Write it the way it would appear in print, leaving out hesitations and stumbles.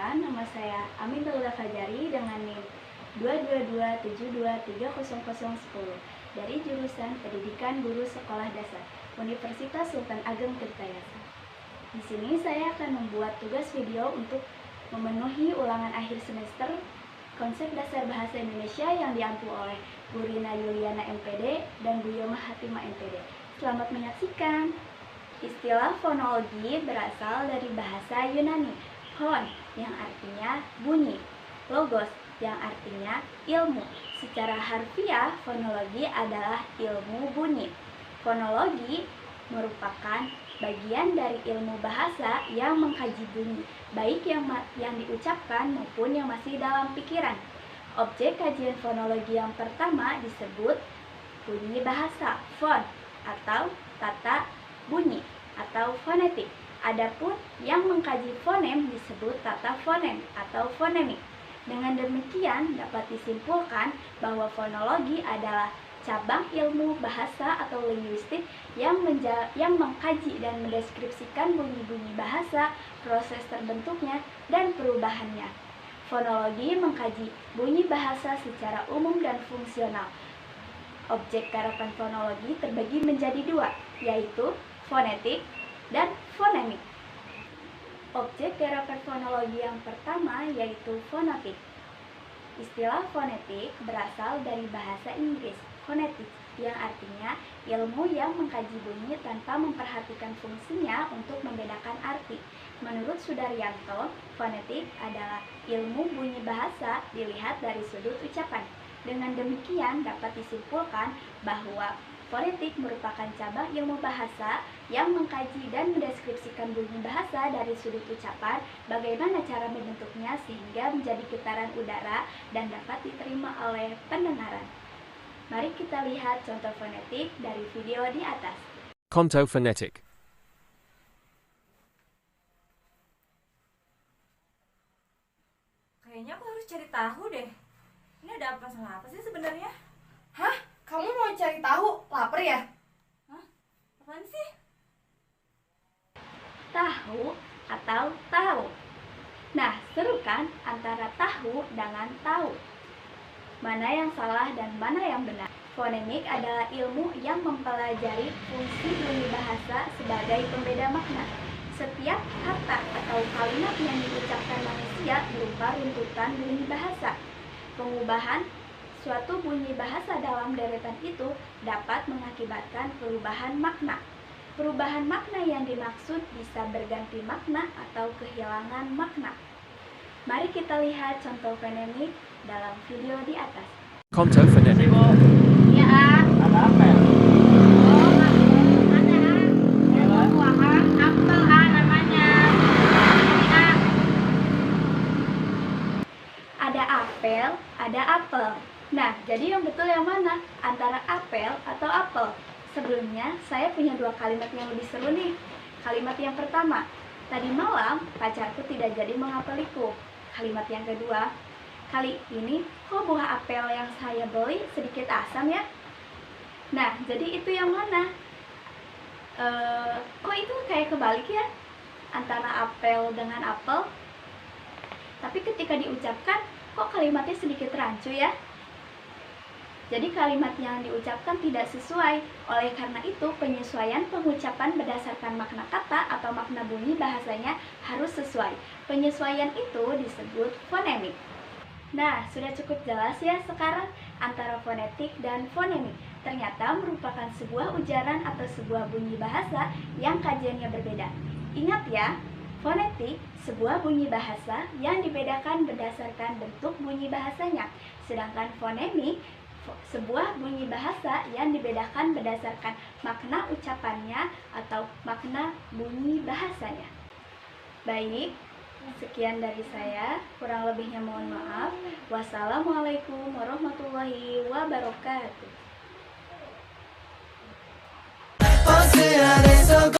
Perkenalkan, nama saya Amin Daula Fajari dengan NIM 22272300010 dari jurusan Pendidikan Guru Sekolah Dasar Universitas Sultan Ageng Tirtayasa. Di sini saya akan membuat tugas video untuk memenuhi ulangan akhir semester konsep dasar bahasa Indonesia yang diampu oleh Bu Rina Yuliana MPD dan Bu Yoma Hatimah MPD. Selamat menyaksikan. Istilah fonologi berasal dari bahasa Yunani, phon yang artinya bunyi, logos yang artinya ilmu. Secara harfiah, fonologi adalah ilmu bunyi. Fonologi merupakan bagian dari ilmu bahasa yang mengkaji bunyi, baik yang diucapkan maupun yang masih dalam pikiran. Objek kajian fonologi yang pertama disebut bunyi bahasa, fon, atau tata bunyi atau fonetik. Adapun yang mengkaji fonem disebut tata fonem atau fonemik. Dengan demikian dapat disimpulkan bahwa fonologi adalah cabang ilmu bahasa atau linguistik yang mengkaji dan mendeskripsikan bunyi-bunyi bahasa, proses terbentuknya, dan perubahannya. Fonologi mengkaji bunyi bahasa secara umum dan fungsional. Objek garapan fonologi terbagi menjadi dua, yaitu fonetik dan fonemik. Objek garapan fonologi yang pertama yaitu fonetik. Istilah fonetik berasal dari bahasa Inggris, phonetics, yang artinya ilmu yang mengkaji bunyi tanpa memperhatikan fungsinya untuk membedakan arti. Menurut Sudaryanto, fonetik adalah ilmu bunyi bahasa dilihat dari sudut ucapan. Dengan demikian dapat disimpulkan bahwa fonetik merupakan cabang ilmu bahasa yang mengkaji dan mendeskripsikan bunyi bahasa dari sudut ucapan, bagaimana cara membentuknya sehingga menjadi getaran udara dan dapat diterima oleh pendengaran. Mari kita lihat contoh fonetik dari video di atas. Contoh phonetic. Kayaknya aku harus cari tahu deh. Ini ada apa sih sebenarnya? Hah? Kamu mau cari tahu? Lapar ya? Hah? Apaan sih? Tahu atau tahu. Nah, seru kan antara tahu dengan tahu? Mana yang salah dan mana yang benar? Fonemik adalah ilmu yang mempelajari fungsi bunyi bahasa sebagai pembeda makna. Setiap kata atau kalimat yang diucapkan manusia berupa runtutan bunyi bahasa. Pengubahan suatu bunyi bahasa dalam deretan itu dapat mengakibatkan perubahan makna. Perubahan makna yang dimaksud bisa berganti makna atau kehilangan makna. Mari kita lihat contoh fonemik dalam video di atas. Contoh phonetic. Ya, Ada apa ya? ada buahan apel namanya. Ya. Ada apel, ada apel. Nah, jadi yang betul yang mana? Antara apel atau apel? Sebelumnya, saya punya dua kalimat yang lebih seru nih. Kalimat yang pertama, tadi malam pacarku tidak jadi mengapeliku. Kalimat yang kedua, kali ini kok buah apel yang saya beli sedikit asam ya? Nah, jadi itu yang mana? Kok itu kayak kebalik ya? Antara apel dengan apel. Tapi ketika diucapkan, kok kalimatnya sedikit rancu ya? Jadi kalimat yang diucapkan tidak sesuai. Oleh karena itu, penyesuaian pengucapan berdasarkan makna kata atau makna bunyi bahasanya harus sesuai. Penyesuaian itu disebut fonemik. Nah, sudah cukup jelas ya sekarang antara fonetik dan fonemik. Ternyata merupakan sebuah ujaran atau sebuah bunyi bahasa yang kajiannya berbeda. Ingat ya, fonetik sebuah bunyi bahasa yang dibedakan berdasarkan bentuk bunyi bahasanya. Sedangkan fonemik sebuah bunyi bahasa yang dibedakan berdasarkan makna ucapannya atau makna bunyi bahasanya. Baik, sekian dari saya. Kurang lebihnya mohon maaf. Wassalamualaikum warahmatullahi wabarakatuh.